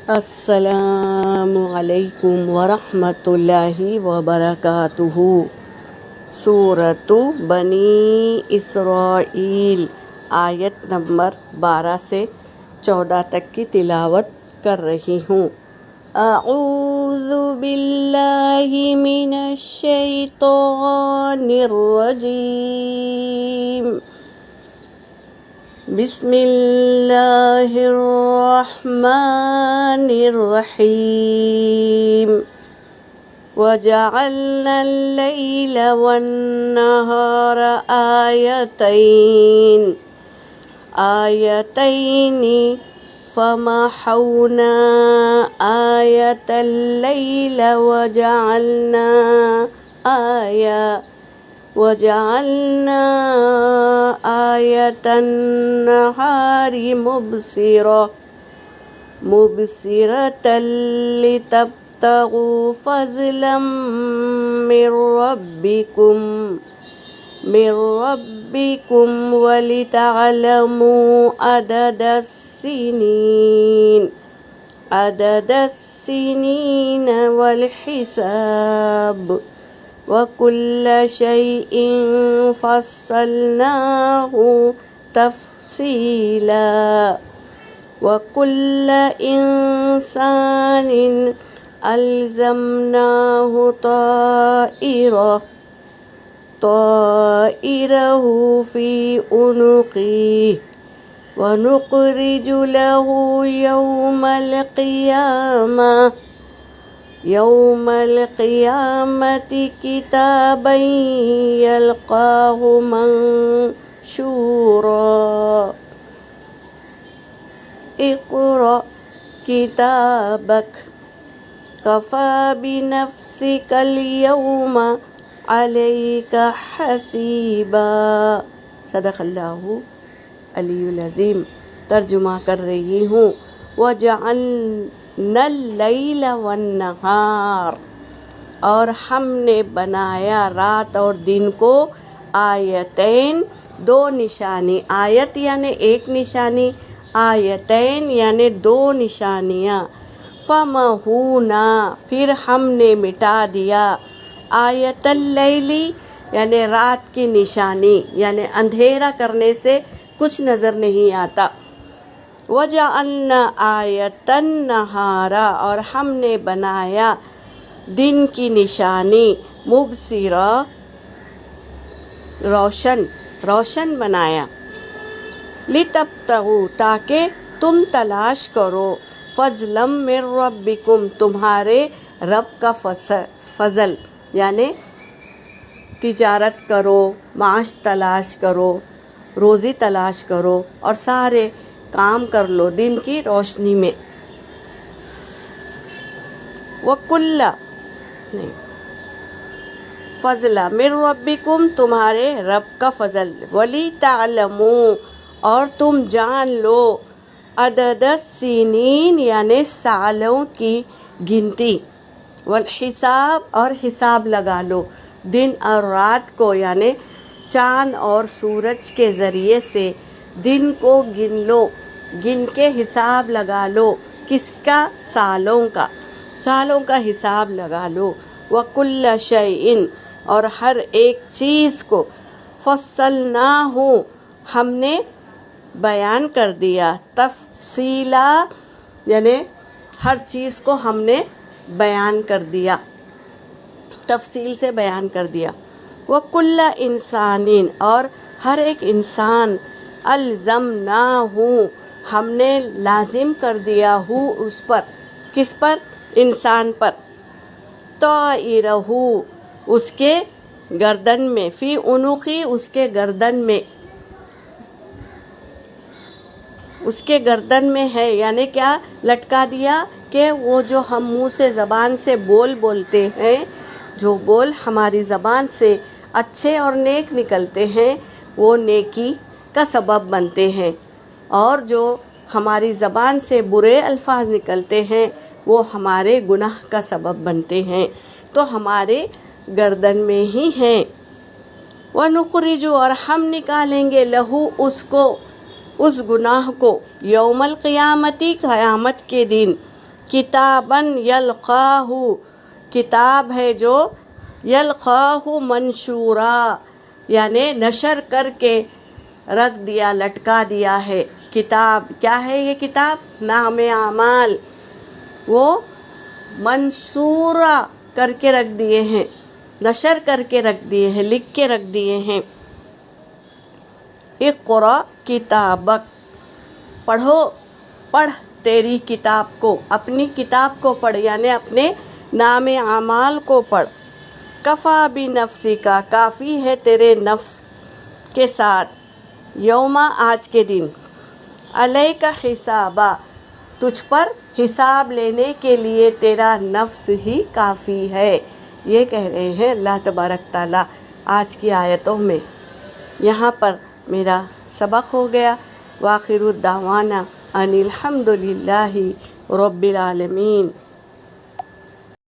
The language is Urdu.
السلام علیکم ورحمۃ اللہ وبرکاتہ۔ سورۃ بنی اسرائیل آیت نمبر 12 سے 14 تک کی تلاوت کر رہی ہوں۔ اعوذ باللہ من الشیطان الرجیم، بسم اللہ الرحمن الرحیم۔ وجعلنا اللیل والنہار آیتین فمحونا آیت اللیل وجعلنا آیت النہار مبصرة لتبتغوا فضلا من ربکم ولتعلموا عدد السنین والحساب، وَكُلَّ شَيْءٍ فَصَّلْنَاهُ تَفْصِيلًا، وَكُلَّ إِنسَانٍ أَلْزَمْنَاهُ طَائِرَهُ فِي عُنُقِهِ، وَنُخْرِجُ لَهُ يوم القيامة كتابا يلقاه منشورا، اقرأ كتابك كفى بنفسك اليوم عليك حسيبا۔ صدق اللہ علی العظیم۔ ترجمہ کر رہی ہوں۔ وَجَعَلْنَا اللیل والنہار، اور ہم نے بنایا رات اور دن کو آیتین، دو نشانی۔ آیت یعنی ایک نشانی، آیتین یعنی دو نشانیاں۔ فمحونا، پھر ہم نے مٹا دیا، آیت اللیل یعنی رات کی نشانی، یعنی اندھیرا کرنے سے کچھ نظر نہیں آتا۔ وَجَعَلْنَا آیَةَ النَّہَارَ، اور ہم نے بنایا دن کی نشانی، مبصرہ، روشن بنایا، لِتَبْتَغُوا، تاکہ تم تلاش کرو، فَضْلًا مِّن رَبِّكُمْ، تمہارے رب کا فضل، یعنی تجارت کرو، معاش تلاش کرو، روزی تلاش کرو اور سارے کام کر لو دن کی روشنی میں۔ وَكُلَّ فَضْلًا مِّن رَبِّكُمْ، تمہارے رب کا فضل، وَلِتَعْلَمُوا، اور تم جان لو، عدد السنین یعنی سالوں کی گنتی، والحساب، اور حساب لگا لو دن اور رات کو، یعنی چاند اور سورج کے ذریعے سے دن کو گن لو، گن کے حساب لگا لو، کس کا؟ سالوں کا حساب لگا لو۔ وَكُلَّ شَيْءٍ، اور ہر ایک چیز کو، فَصَّلْنَاهُ، ہم نے بیان کر دیا، تفصیلا یعنی ہر چیز کو ہم نے بیان کر دیا، تفصیل سے بیان کر دیا۔ وَكُلَّ إِنسَانٍ، اور ہر ایک انسان، الزمناہ، ہم نے لازم کر دیا ہو اس پر، کس پر؟ انسان پر، طائرہ، اس کے گردن میں، فی عنقی، اس کے گردن میں ہے، یعنی کیا لٹکا دیا کہ وہ جو ہم منہ سے زبان سے بولتے ہیں، جو بول ہماری زبان سے اچھے اور نیک نکلتے ہیں وہ نیکی کا سبب بنتے ہیں، اور جو ہماری زبان سے برے الفاظ نکلتے ہیں وہ ہمارے گناہ کا سبب بنتے ہیں، تو ہمارے گردن میں ہی ہیں۔ وَنُخْرِجُ، اور ہم نکالیں گے، لہو، اس کو، اس گناہ کو، یوم القیامتی، قیامت کے دن، کتابن یلقاہ، کتاب ہے جو یلقاہ منشورا یعنی نشر کر کے رکھ دیا، لٹکا دیا ہے۔ کتاب کیا ہے؟ یہ کتاب نام اعمال، وہ منشورہ کر کے رکھ دیے ہیں، نشر کر کے رکھ دیے ہیں، لکھ کے رکھ دیے ہیں۔ اقرأ کتابک، پڑھ تیری کتاب کو، اپنی کتاب کو پڑھ یعنی اپنے نام اعمال کو پڑھ۔ کفا بنفسک، کافی ہے تیرے نفس کے ساتھ، یوما آج کے دن، علیک حسابا، تجھ پر حساب لینے کے لیے تیرا نفس ہی کافی ہے۔ یہ کہہ رہے ہیں اللہ تبارک تعالیٰ آج کی آیتوں میں۔ یہاں پر میرا سبق ہو گیا۔ وآخر الدعوانا ان الحمد للہ رب العالمین۔